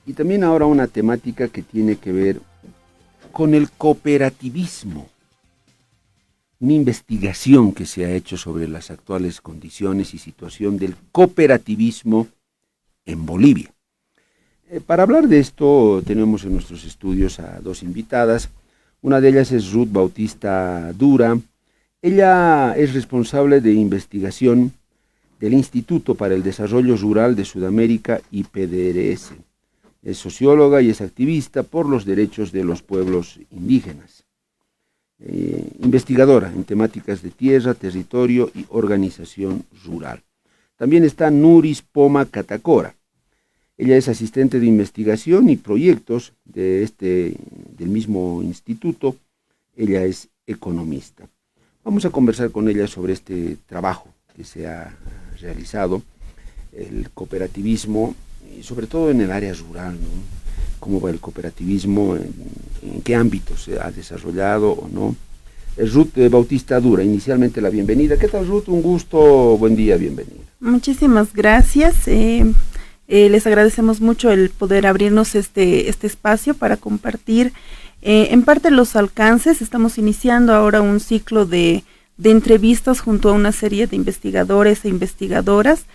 Y también ahora una temática que tiene que ver con el cooperativismo. Una investigación que se ha hecho sobre las actuales condiciones y situación del cooperativismo en Bolivia. Para hablar de esto tenemos en nuestros estudios a dos invitadas. Una de ellas es Ruth Bautista Dura. Ella es responsable de investigación del Instituto para el Desarrollo Rural de Sudamérica, IPDRS. Es socióloga y es activista por los derechos de los pueblos indígenas. Investigadora en temáticas de tierra, territorio y organización rural. También está Nuris Poma Catacora. Ella es asistente de investigación y proyectos del mismo instituto. Ella es economista. Vamos a conversar con ella sobre este trabajo que se ha realizado, el cooperativismo, y sobre todo en el área rural, ¿no? ¿Cómo va el cooperativismo? ¿En qué ámbitos se ha desarrollado o no? Ruth Bautista Dura, inicialmente la bienvenida. ¿Qué tal, Ruth? Un gusto, buen día, bienvenida. Muchísimas gracias. Les agradecemos mucho el poder abrirnos este espacio para compartir en parte los alcances. Estamos iniciando ahora un ciclo de entrevistas junto a una serie de investigadores e investigadoras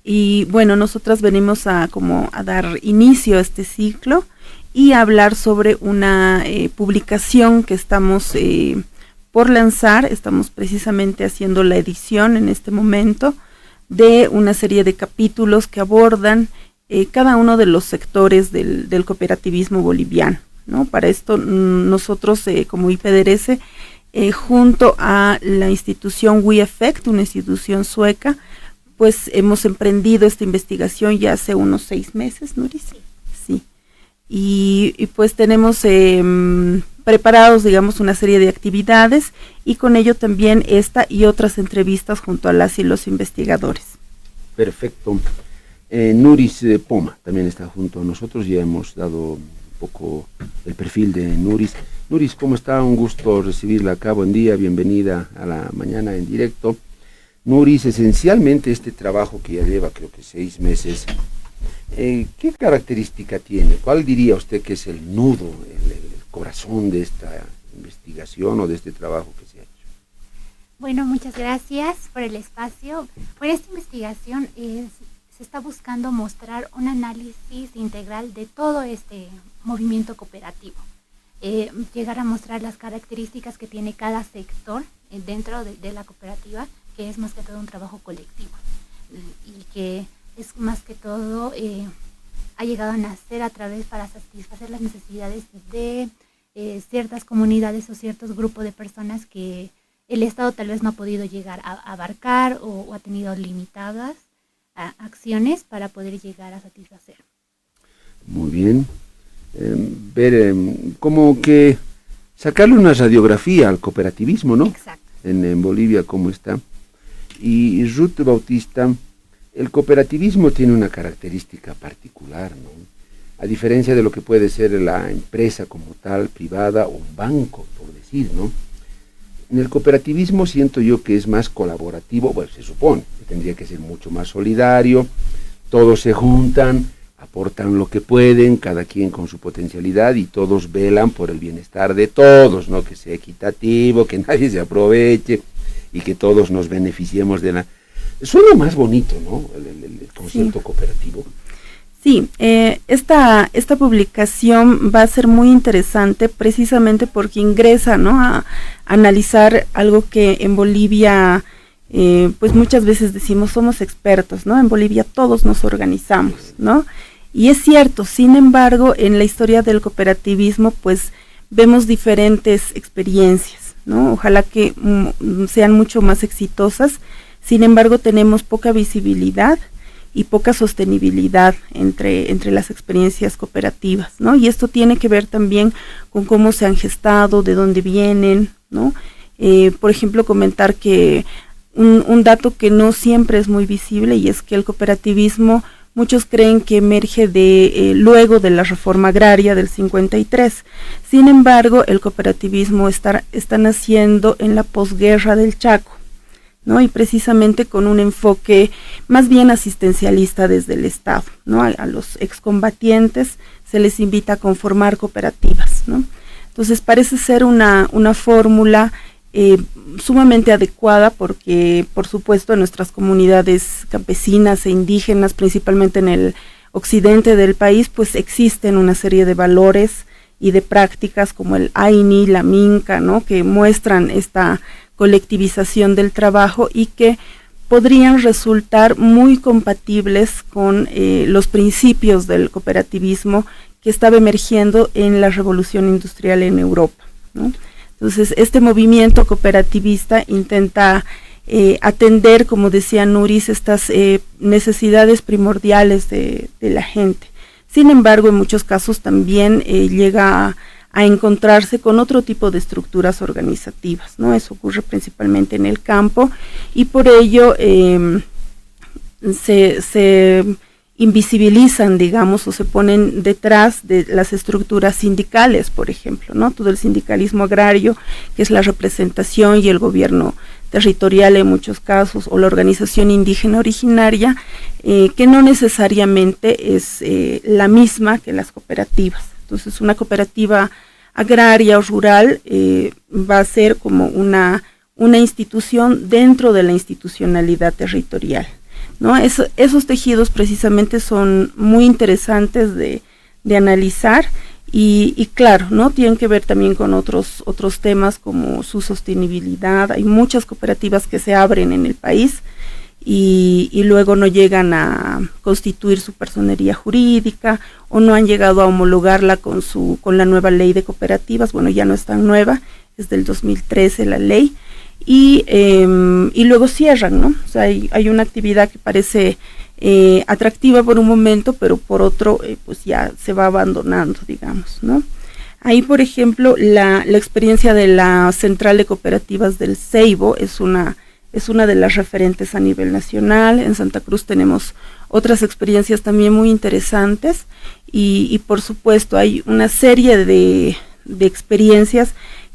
y bueno, nosotras venimos a dar inicio a este ciclo y a hablar sobre una publicación que estamos por lanzar. Estamos precisamente haciendo la edición en este momento de una serie de capítulos que abordan cada uno de los sectores del cooperativismo boliviano, ¿no? Para esto nosotros como IPDRS, junto a la institución WeEffect, una institución sueca, pues hemos emprendido esta investigación ya hace unos 6 meses, Nuris. Sí. Y pues tenemos preparados, digamos, una serie de actividades y con ello también esta y otras entrevistas junto a las y los investigadores. Perfecto. Nuris Poma también está junto a nosotros, ya hemos dado un poco el perfil de Nuris. Nuris, ¿cómo está? Un gusto recibirla acá, buen día, bienvenida a la mañana en directo. Nuris, esencialmente este trabajo que ya lleva creo que 6 meses, ¿qué característica tiene? ¿Cuál diría usted que es el nudo, el corazón de esta investigación o de este trabajo que se ha hecho? Bueno, muchas gracias por el espacio. Bueno, esta investigación se está buscando mostrar un análisis integral de todo este movimiento cooperativo. Llegar a mostrar las características que tiene cada sector dentro de la cooperativa, que es más que todo un trabajo colectivo y que es más que todo ha llegado a nacer a través para satisfacer las necesidades de ciertas comunidades o ciertos grupos de personas que el Estado tal vez no ha podido llegar a abarcar o ha tenido limitadas acciones para poder llegar a satisfacer. Muy bien. Como que sacarle una radiografía al cooperativismo, ¿no? Exacto. En Bolivia, ¿cómo está? Y Ruth Bautista, el cooperativismo tiene una característica particular, ¿no? A diferencia de lo que puede ser la empresa como tal, privada o un banco, por decir, ¿no? En el cooperativismo siento yo que es más colaborativo, bueno, se supone que tendría que ser mucho más solidario, todos se juntan, aportan lo que pueden, cada quien con su potencialidad y todos velan por el bienestar de todos, ¿no? Que sea equitativo, que nadie se aproveche y que todos nos beneficiemos de la... Suena más bonito, ¿no? El concepto cooperativo. Sí, esta publicación va a ser muy interesante precisamente porque ingresa, ¿no? A analizar algo que en Bolivia, pues muchas veces decimos somos expertos, ¿no? En Bolivia todos nos organizamos, ¿no? Y es cierto, sin embargo, en la historia del cooperativismo, pues vemos diferentes experiencias, ¿no? Ojalá que sean mucho más exitosas, sin embargo tenemos poca visibilidad y poca sostenibilidad entre las experiencias cooperativas, ¿no? Y esto tiene que ver también con cómo se han gestado, de dónde vienen, ¿no? Por ejemplo, comentar que un dato que no siempre es muy visible y es que el cooperativismo, muchos creen que emerge luego de la reforma agraria del 53. Sin embargo, el cooperativismo está naciendo en la posguerra del Chaco, ¿no? Y precisamente con un enfoque más bien asistencialista desde el Estado, ¿no? A los excombatientes se les invita a conformar cooperativas, ¿no? Entonces parece ser una fórmula sumamente adecuada porque, por supuesto, en nuestras comunidades campesinas e indígenas, principalmente en el occidente del país, pues existen una serie de valores y de prácticas como el Aini, la Minca, ¿no? Que muestran esta colectivización del trabajo y que podrían resultar muy compatibles con los principios del cooperativismo que estaba emergiendo en la revolución industrial en Europa, ¿no? Entonces, este movimiento cooperativista intenta atender, como decía Nuris, estas necesidades primordiales de la gente. Sin embargo, en muchos casos también llega a encontrarse con otro tipo de estructuras organizativas, ¿no? Eso ocurre principalmente en el campo y por ello se invisibilizan, digamos, o se ponen detrás de las estructuras sindicales, por ejemplo, ¿no? Todo el sindicalismo agrario, que es la representación y el gobierno territorial en muchos casos, o la organización indígena originaria, que no necesariamente es la misma que las cooperativas. Entonces, una cooperativa agraria o rural va a ser como una institución dentro de la institucionalidad territorial, ¿no? Esos tejidos precisamente son muy interesantes de analizar y claro, ¿no? Tienen que ver también con otros temas como su sostenibilidad. Hay muchas cooperativas que se abren en el país y luego no llegan a constituir su personería jurídica o no han llegado a homologarla con la nueva ley de cooperativas. Bueno, ya no es tan nueva, es del 2013 la ley. Y luego cierran, ¿no? O sea, hay una actividad que parece atractiva por un momento, pero por otro, pues ya se va abandonando, digamos, ¿no? Ahí, por ejemplo, la experiencia de la Central de Cooperativas del Ceibo es una de las referentes a nivel nacional. En Santa Cruz tenemos otras experiencias también muy interesantes y por supuesto hay una serie de experiencias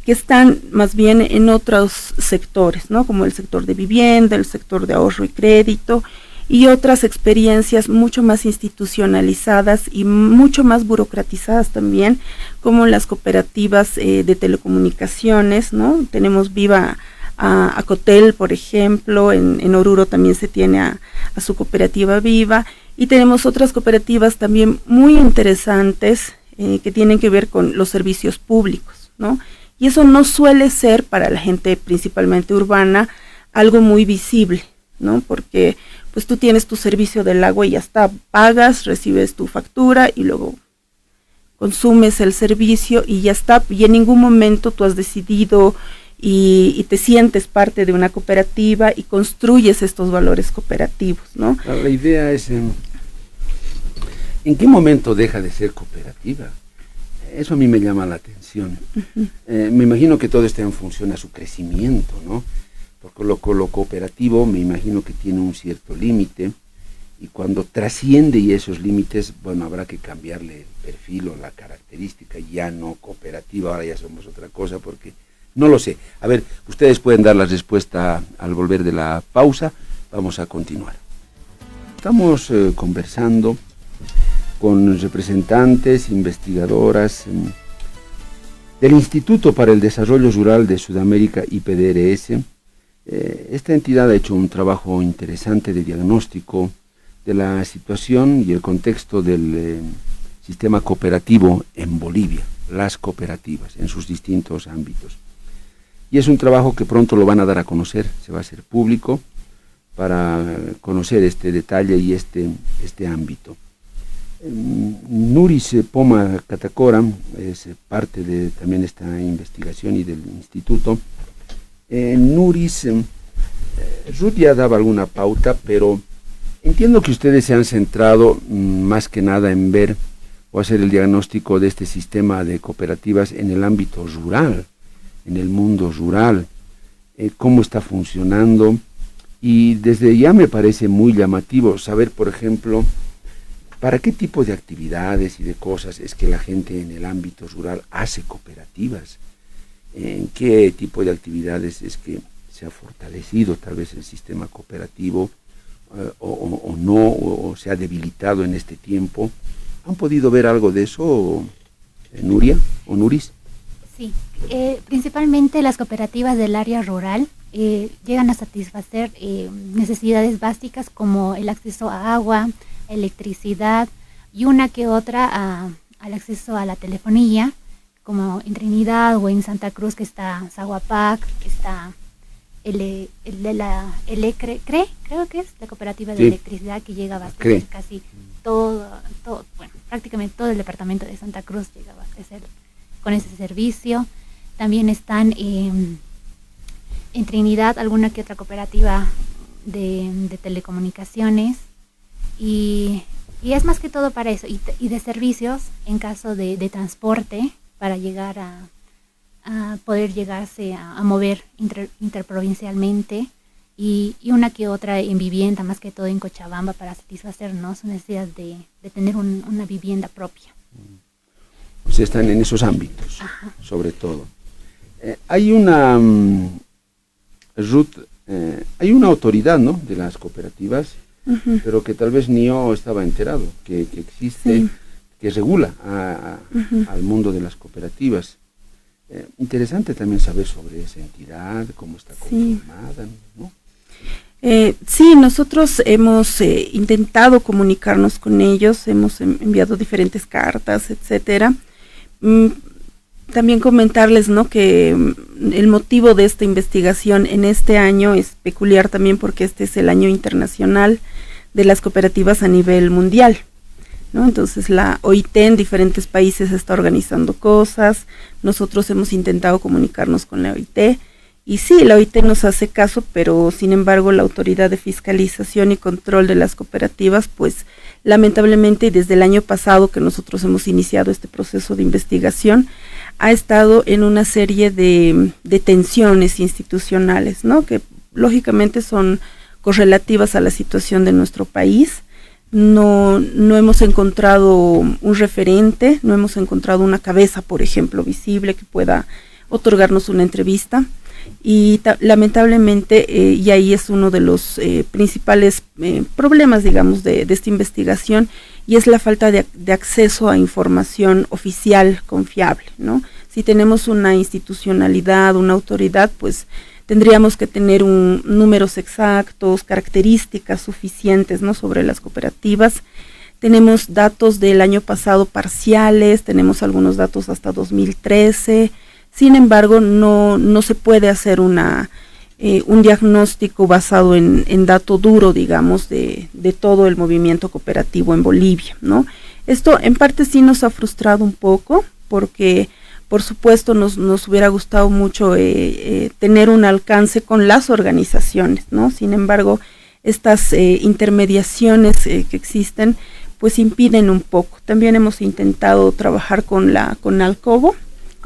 que están más bien en otros sectores, ¿no? Como el sector de vivienda, el sector de ahorro y crédito, y otras experiencias mucho más institucionalizadas y mucho más burocratizadas también, como las cooperativas de telecomunicaciones, ¿no? Tenemos Viva a Cotel, por ejemplo, en Oruro también se tiene a su cooperativa Viva, y tenemos otras cooperativas también muy interesantes que tienen que ver con los servicios públicos, ¿no? Y eso no suele ser para la gente principalmente urbana algo muy visible, ¿no? Porque pues tú tienes tu servicio del agua y ya está, pagas, recibes tu factura y luego consumes el servicio y ya está, y en ningún momento tú has decidido y te sientes parte de una cooperativa y construyes estos valores cooperativos, ¿no? La idea es ¿en qué momento deja de ser cooperativa? Eso a mí me llama la atención. Uh-huh. Me imagino que todo está en función a su crecimiento, ¿no? Porque lo cooperativo me imagino que tiene un cierto límite y cuando trasciende y esos límites, bueno, habrá que cambiarle el perfil o la característica, ya no cooperativa, ahora ya somos otra cosa porque no lo sé. A ver, ustedes pueden dar la respuesta al volver de la pausa, vamos a continuar. Estamos conversando con representantes, investigadoras del Instituto para el Desarrollo Rural de Sudamérica, IPDRS. Esta entidad ha hecho un trabajo interesante de diagnóstico de la situación y el contexto del sistema cooperativo en Bolivia, las cooperativas en sus distintos ámbitos. Y es un trabajo que pronto lo van a dar a conocer, se va a hacer público para conocer este detalle y este ámbito. Nuris Poma Catacora es parte de también esta investigación y del instituto. Nuris, Ruth ya daba alguna pauta, pero entiendo que ustedes se han centrado más que nada en ver o hacer el diagnóstico de este sistema de cooperativas en el ámbito rural, en el mundo rural, cómo está funcionando, y desde ya me parece muy llamativo saber, por ejemplo, para qué tipo de actividades y de cosas es que la gente en el ámbito rural hace cooperativas, en qué tipo de actividades es que se ha fortalecido tal vez el sistema cooperativo o no, o se ha debilitado en este tiempo. ¿Han podido ver algo de eso, Nuria o Nuris? Sí, principalmente las cooperativas del área rural llegan a satisfacer necesidades básicas como el acceso a agua, electricidad y una que otra al acceso a la telefonía, como en Trinidad o en Santa Cruz, que está Zaguapac, que está el de la Elecre, creo que es la cooperativa de electricidad, que llega a abastecer casi todo, bueno, prácticamente todo el departamento de Santa Cruz llega a abastecer con ese servicio. También están en Trinidad alguna que otra cooperativa de telecomunicaciones y es más que todo para eso, y de servicios en caso de transporte para llegar a poder llegarse a mover interprovincialmente, y una que otra en vivienda, más que todo en Cochabamba, para satisfacer, ¿no?, su necesidad de tener una vivienda propia. O sea, están en esos ámbitos, sobre todo. Hay una hay una autoridad, ¿no?, de las cooperativas, pero que tal vez ni yo estaba enterado, que existe, que regula al mundo de las cooperativas. Interesante también saber sobre esa entidad, cómo está conformada, ¿no? Sí, nosotros hemos intentado comunicarnos con ellos, hemos enviado diferentes cartas, etcétera. También comentarles, ¿no?, que el motivo de esta investigación en este año es peculiar también porque este es el año internacional de las cooperativas a nivel mundial, ¿no? Entonces la OIT en diferentes países está organizando cosas, nosotros hemos intentado comunicarnos con la OIT, y sí, la OIT nos hace caso, pero sin embargo la Autoridad de Fiscalización y Control de las Cooperativas, pues lamentablemente desde el año pasado que nosotros hemos iniciado este proceso de investigación, ha estado en una serie de tensiones institucionales, ¿no?, que lógicamente son correlativas a la situación de nuestro país. No hemos encontrado un referente, no hemos encontrado una cabeza, por ejemplo, visible que pueda otorgarnos una entrevista. Y lamentablemente, y ahí es uno de los principales problemas, digamos, de esta investigación, y es la falta de acceso a información oficial confiable, ¿no? Si tenemos una institucionalidad, una autoridad, pues tendríamos que tener números exactos, características suficientes, ¿no?, sobre las cooperativas. Tenemos datos del año pasado parciales, tenemos algunos datos hasta 2013. Sin embargo, no se puede hacer un diagnóstico basado en dato duro, digamos, de todo el movimiento cooperativo en Bolivia, ¿no? Esto en parte sí nos ha frustrado un poco, porque por supuesto nos hubiera gustado mucho tener un alcance con las organizaciones, ¿no? Sin embargo, estas intermediaciones que existen, pues impiden un poco. También hemos intentado trabajar con Alcobo,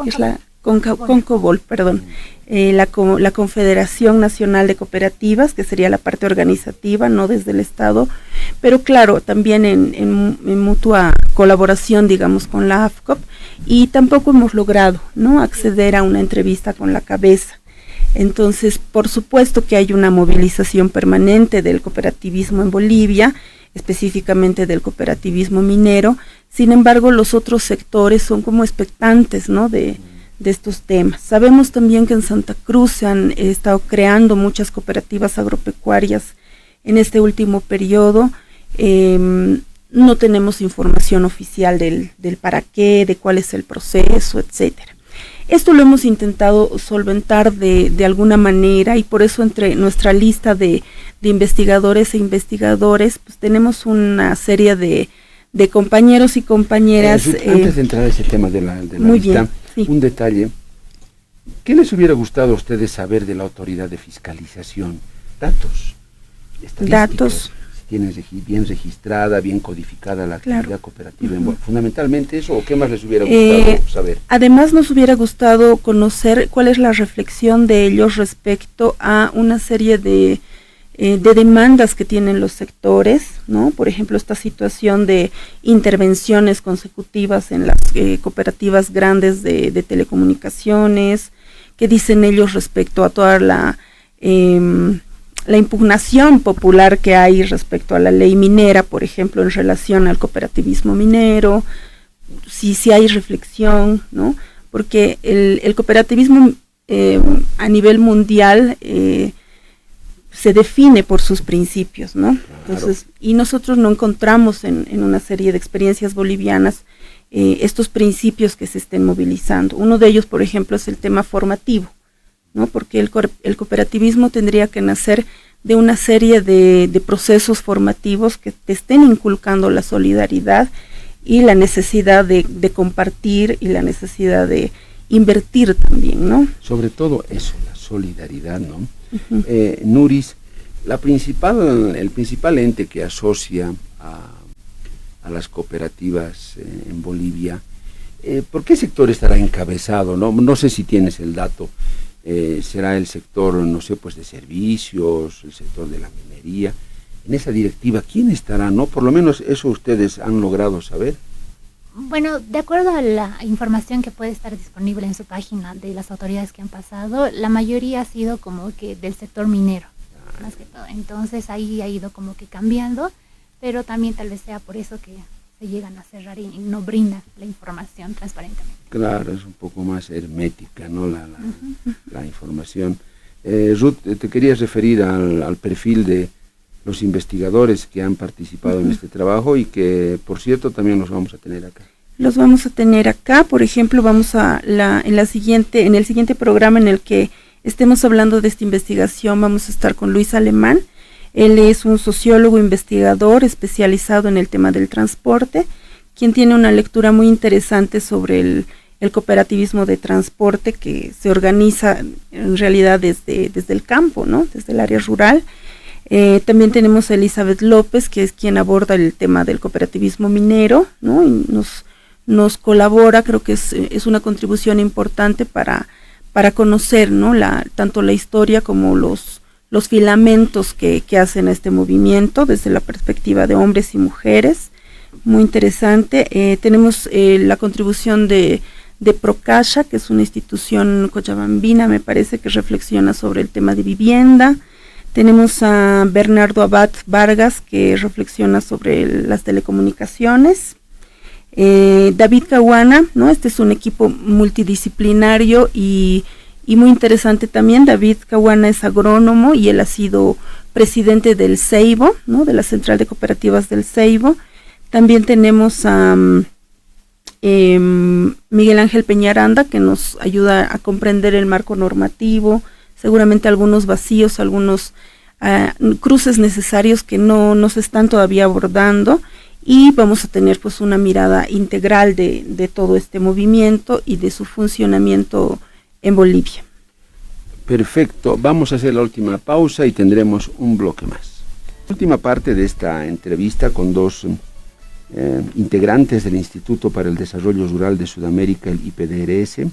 que es la CONCOBOL, perdón, la Confederación Nacional de Cooperativas, que sería la parte organizativa, no desde el Estado, pero claro, también en mutua colaboración, digamos, con la AFCOP, y tampoco hemos logrado, ¿no?, acceder a una entrevista con la cabeza. Entonces, por supuesto que hay una movilización permanente del cooperativismo en Bolivia, específicamente del cooperativismo minero. Sin embargo, los otros sectores son como expectantes, ¿no?, de estos temas. Sabemos también que en Santa Cruz se han estado creando muchas cooperativas agropecuarias en este último periodo. No tenemos información oficial del para qué, de cuál es el proceso, etcétera. Esto lo hemos intentado solventar de alguna manera, y por eso entre nuestra lista de investigadores e investigadores, pues tenemos una serie de compañeros y compañeras. Antes de entrar a ese tema de la muy lista, bien, sí. Un detalle. ¿Qué les hubiera gustado a ustedes saber de la Autoridad de Fiscalización? Datos, estadísticas. Tienen bien registrada, bien codificada la actividad cooperativa. Fundamentalmente eso, ¿o qué más les hubiera gustado saber? Además nos hubiera gustado conocer cuál es la reflexión de ellos respecto a una serie de demandas que tienen los sectores, ¿no? Por ejemplo, esta situación de intervenciones consecutivas en las cooperativas grandes de telecomunicaciones, qué dicen ellos respecto a toda la impugnación popular que hay respecto a la ley minera, por ejemplo, en relación al cooperativismo minero, si hay reflexión, ¿no? Porque el cooperativismo a nivel mundial se define por sus principios, ¿no? Entonces, y nosotros no encontramos en una serie de experiencias bolivianas estos principios que se estén movilizando. Uno de ellos, por ejemplo, es el tema formativo, ¿no? Porque el cooperativismo tendría que nacer de una serie de procesos formativos que te estén inculcando la solidaridad y la necesidad de compartir y la necesidad de invertir también, ¿no? Sobre todo eso, la solidaridad, ¿no? Nuris, el principal ente que asocia a las cooperativas en Bolivia, ¿por qué sector estará encabezado? No sé si tienes el dato. ¿Será el sector, no sé, pues de servicios, el sector de la minería? En esa directiva, ¿quién estará? ¿No? Por lo menos eso ustedes han logrado saber. Bueno, de acuerdo a la información que puede estar disponible en su página de las autoridades que han pasado, la mayoría ha sido como que del sector minero, más que todo. Entonces ahí ha ido como que cambiando, pero también tal vez sea por eso que se llegan a cerrar y no brindan la información transparentemente. Claro, es un poco más hermética, ¿no? La información. Ruth, te querías referir al perfil de los investigadores que han participado en este trabajo y que, por cierto, también los vamos a tener acá. Los vamos a tener acá, por ejemplo, vamos en el siguiente programa en el que estemos hablando de esta investigación, vamos a estar con Luis Alemán. Él es un sociólogo investigador especializado en el tema del transporte, quien tiene una lectura muy interesante sobre el cooperativismo de transporte que se organiza en realidad desde el campo, ¿no? Desde el área rural. También tenemos a Elizabeth López, que es quien aborda el tema del cooperativismo minero, ¿no? Y nos colabora, creo que es una contribución importante para conocer, ¿no? Tanto la historia como los filamentos que hacen este movimiento desde la perspectiva de hombres y mujeres. Muy interesante. Tenemos la contribución de Procasha, que es una institución cochabambina, me parece, que reflexiona sobre el tema de vivienda. Tenemos a Bernardo Abad Vargas, que reflexiona sobre las telecomunicaciones. David Caguana, ¿no? Este es un equipo multidisciplinario y muy interesante también. David Caguana es agrónomo y él ha sido presidente del Ceibo, ¿no? De la Central de Cooperativas del Ceibo. También tenemos a Miguel Ángel Peñaranda, que nos ayuda a comprender el marco normativo, seguramente algunos vacíos, algunos cruces necesarios que no se están todavía abordando, y vamos a tener pues una mirada integral de todo este movimiento y de su funcionamiento en Bolivia. Perfecto, vamos a hacer la última pausa y tendremos un bloque más. Última parte de esta entrevista con dos integrantes del Instituto para el Desarrollo Rural de Sudamérica, el IPDRS,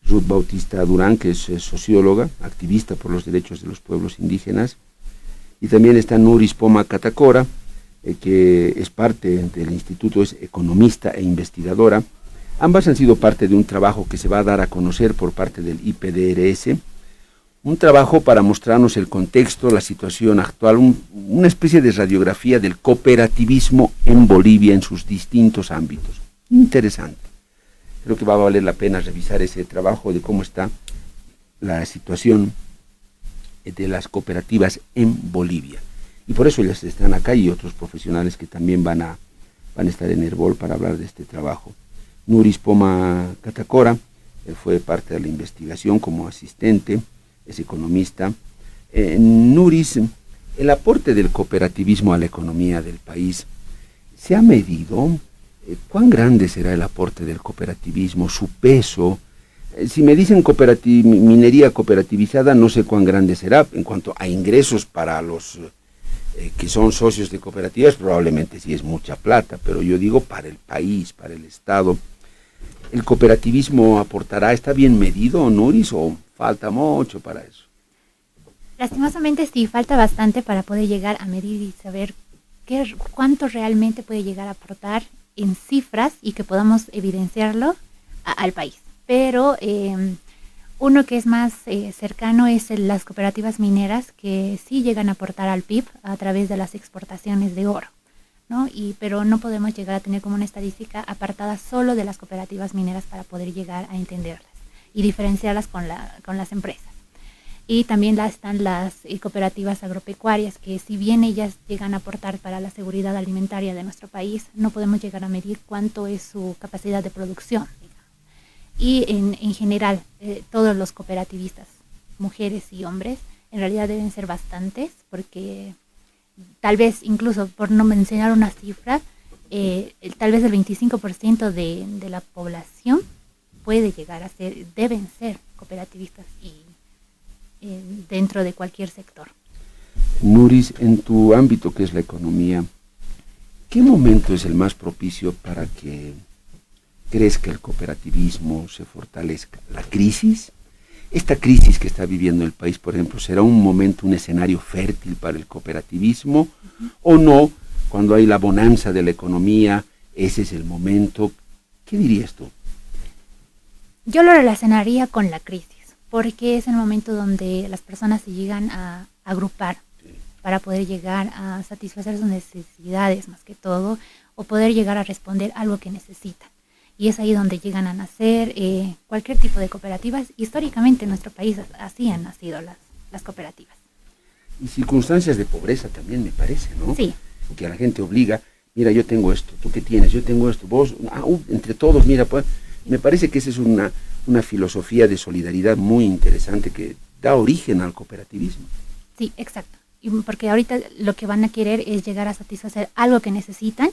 Ruth Bautista Durán, que es socióloga, activista por los derechos de los pueblos indígenas, y también está Nuris Poma Catacora, que es parte del instituto, es economista e investigadora. Ambas han sido parte de un trabajo que se va a dar a conocer por parte del IPDRS, un trabajo para mostrarnos el contexto, la situación actual, una especie de radiografía del cooperativismo en Bolivia en sus distintos ámbitos. Interesante. Creo que va a valer la pena revisar ese trabajo de cómo está la situación de las cooperativas en Bolivia. Y por eso ellas están acá y otros profesionales que también van a estar en Herbol para hablar de este trabajo. Nuris Poma Catacora fue parte de la investigación como asistente, es economista. Nuris, el aporte del cooperativismo a la economía del país, ¿se ha medido? ¿Cuán grande será el aporte del cooperativismo, su peso? Si me dicen minería cooperativizada, no sé cuán grande será. En cuanto a ingresos para los que son socios de cooperativas, probablemente sí es mucha plata, pero yo digo para el país, para el Estado. ¿El cooperativismo aportará? ¿Está bien medido, Nuris, o falta mucho para eso? Lastimosamente sí, falta bastante para poder llegar a medir y saber cuánto realmente puede llegar a aportar en cifras y que podamos evidenciarlo al país. Pero Uno que es más cercano es las cooperativas mineras, que sí llegan a aportar al PIB a través de las exportaciones de oro, ¿no? Pero no podemos llegar a tener como una estadística apartada solo de las cooperativas mineras para poder llegar a entenderlas y diferenciarlas con las empresas. Y también están las cooperativas agropecuarias, que si bien ellas llegan a aportar para la seguridad alimentaria de nuestro país, no podemos llegar a medir cuánto es su capacidad de producción. Y en general, todos los cooperativistas, mujeres y hombres, en realidad deben ser bastantes, porque tal vez, incluso por no mencionar una cifra, tal vez el 25% de la población puede llegar a ser, deben ser cooperativistas y dentro de cualquier sector. Nuris, en tu ámbito que es la economía, ¿qué momento es el más propicio para que crezca el cooperativismo, se fortalezca? ¿La crisis? Esta crisis que está viviendo el país, por ejemplo, ¿será un momento, un escenario fértil para el cooperativismo? ¿O no? Cuando hay la bonanza de la economía, ese es el momento. ¿Qué dirías tú? Yo lo relacionaría con la crisis, porque es el momento donde las personas se llegan a agrupar para poder llegar a satisfacer sus necesidades más que todo, o poder llegar a responder algo que necesitan. Y es ahí donde llegan a nacer cualquier tipo de cooperativas. Históricamente en nuestro país así han nacido las cooperativas. Y circunstancias de pobreza también, me parece, ¿no? Sí. Que a la gente obliga, mira, yo tengo esto, ¿tú qué tienes? Yo tengo esto, vos, entre todos, mira, pues, me parece que esa es una filosofía de solidaridad muy interesante que da origen al cooperativismo. Sí, exacto. Y porque ahorita lo que van a querer es llegar a satisfacer algo que necesitan,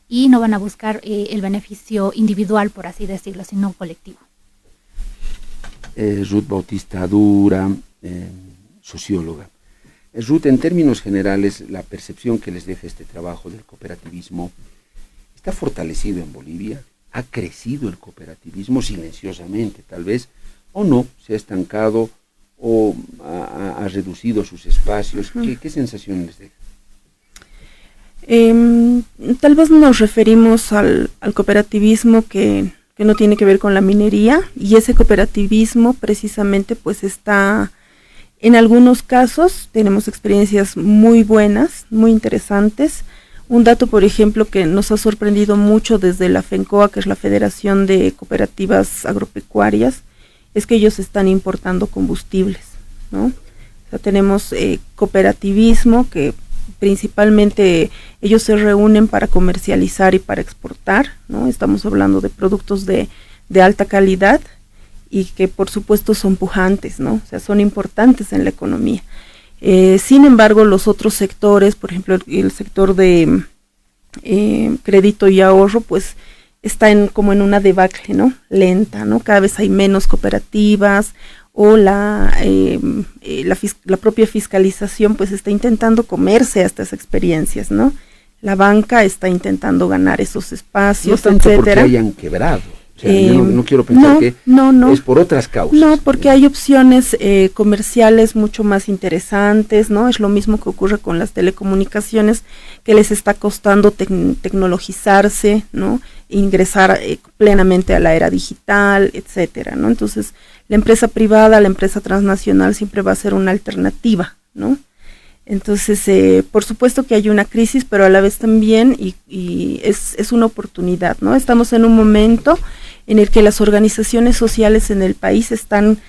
y no van a buscar el beneficio individual, por así decirlo, sino colectivo. Ruth Bautista Dura, socióloga. Ruth, en términos generales, la percepción que les deja este trabajo del cooperativismo, ¿está fortalecido en Bolivia? ¿Ha crecido el cooperativismo silenciosamente, tal vez? ¿O no? ¿Se ha estancado o ha reducido sus espacios? ¿Qué sensación les deja? Tal vez nos referimos al cooperativismo que no tiene que ver con la minería, y ese cooperativismo precisamente pues está, en algunos casos tenemos experiencias muy buenas, muy interesantes. Un dato, por ejemplo, que nos ha sorprendido mucho desde la FENCOA, que es la Federación de Cooperativas Agropecuarias, es que ellos están importando combustibles, ¿no? O sea, tenemos cooperativismo que principalmente ellos se reúnen para comercializar y para exportar, ¿no? Estamos hablando de productos de alta calidad y que por supuesto son pujantes, ¿no? O sea, son importantes en la economía. Sin embargo, los otros sectores, por ejemplo, el sector de crédito y ahorro, pues está como en una debacle, ¿no? Lenta, ¿no? Cada vez hay menos cooperativas, o la propia fiscalización pues está intentando comerse a estas experiencias, ¿no? La banca está intentando ganar esos espacios, no tanto etcétera. Porque hayan quebrado. O sea, yo no quiero pensar que es por otras causas. No, porque hay opciones comerciales mucho más interesantes, ¿no? Es lo mismo que ocurre con las telecomunicaciones, que les está costando tecnologizarse, ¿no? Ingresar plenamente a la era digital, etcétera, ¿no? Entonces, la empresa privada, la empresa transnacional siempre va a ser una alternativa, ¿no? Entonces, por supuesto que hay una crisis, pero a la vez también, y es una oportunidad, ¿no? Estamos en un momento en el que las organizaciones sociales en el país están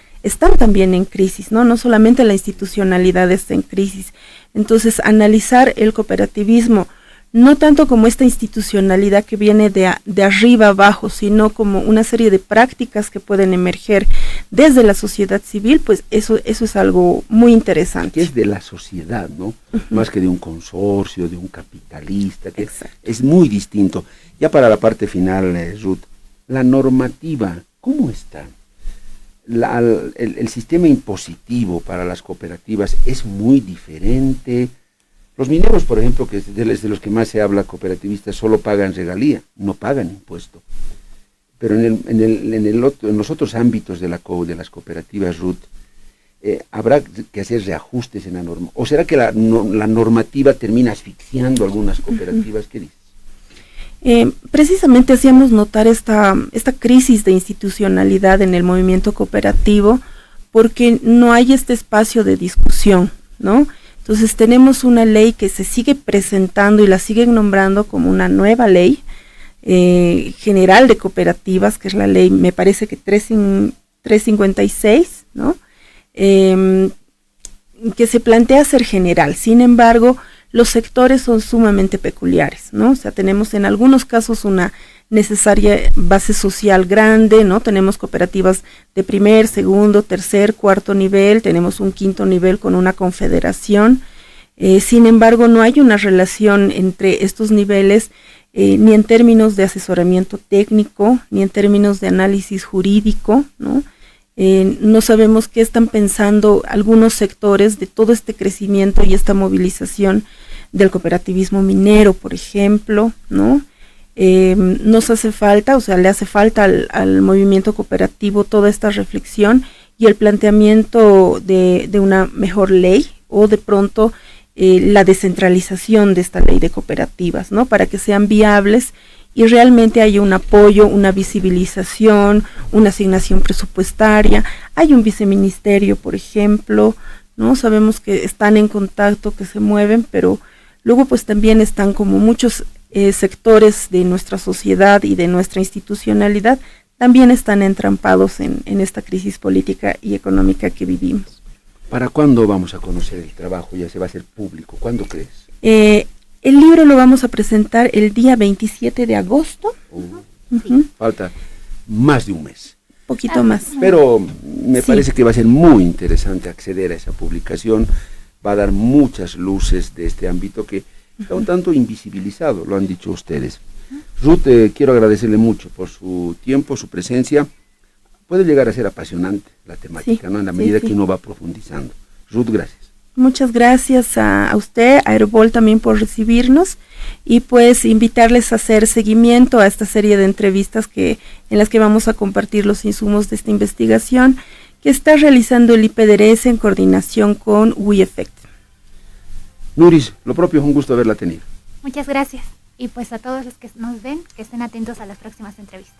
también en crisis, ¿no? No solamente la institucionalidad está en crisis. Entonces, analizar el cooperativismo, no tanto como esta institucionalidad que viene de arriba abajo, sino como una serie de prácticas que pueden emerger desde la sociedad civil, pues eso es algo muy interesante. Que es de la sociedad, ¿no? Más que de un consorcio, de un capitalista, que es muy distinto. Ya para la parte final, Ruth, la normativa, ¿cómo está? El sistema impositivo para las cooperativas es muy diferente. Los mineros, por ejemplo, que es de los que más se habla, cooperativistas, solo pagan regalía, no pagan impuesto. Pero en los otros ámbitos de las cooperativas, Ruth, ¿habrá que hacer reajustes en la norma? ¿O será que la normativa termina asfixiando algunas cooperativas? ¿Qué dices? Precisamente hacíamos notar esta crisis de institucionalidad en el movimiento cooperativo, porque no hay este espacio de discusión, ¿no? Entonces tenemos una ley que se sigue presentando y la siguen nombrando como una nueva ley general de cooperativas, que es la ley, me parece que 356, ¿no? Que se plantea ser general. Sin embargo, los sectores son sumamente peculiares, ¿no? O sea, tenemos en algunos casos una necesaria base social grande, ¿no? Tenemos cooperativas de primer, segundo, tercer, cuarto nivel, tenemos un quinto nivel con una confederación. Sin embargo, no hay una relación entre estos niveles ni en términos de asesoramiento técnico, ni en términos de análisis jurídico, ¿no? No sabemos qué están pensando algunos sectores de todo este crecimiento y esta movilización del cooperativismo minero, por ejemplo, ¿no? Nos hace falta, o sea, le hace falta al movimiento cooperativo toda esta reflexión y el planteamiento de una mejor ley o de pronto la descentralización de esta ley de cooperativas, ¿no? Para que sean viables y realmente haya un apoyo, una visibilización, una asignación presupuestaria. Hay un viceministerio, por ejemplo, ¿no? Sabemos que están en contacto, que se mueven, pero luego pues también están como muchos sectores de nuestra sociedad y de nuestra institucionalidad también están entrampados en esta crisis política y económica que vivimos. ¿Para cuándo vamos a conocer el trabajo? ¿Ya se va a hacer público? ¿Cuándo crees? El libro lo vamos a presentar el día 27 de agosto. Falta más de un mes. Poquito más. Pero me parece que va a ser muy interesante acceder a esa publicación. Va a dar muchas luces de este ámbito que está un tanto invisibilizado, lo han dicho ustedes. Ruth, quiero agradecerle mucho por su tiempo, su presencia. Puede llegar a ser apasionante la temática, ¿no? En la medida que uno va profundizando. Ruth, gracias. Muchas gracias a usted, a Herbol también por recibirnos y pues invitarles a hacer seguimiento a esta serie de entrevistas en las que vamos a compartir los insumos de esta investigación que está realizando el IPDRS en coordinación con WeEffect. Nuris, lo propio, un gusto haberla tenido. Muchas gracias. Y pues a todos los que nos ven, que estén atentos a las próximas entrevistas.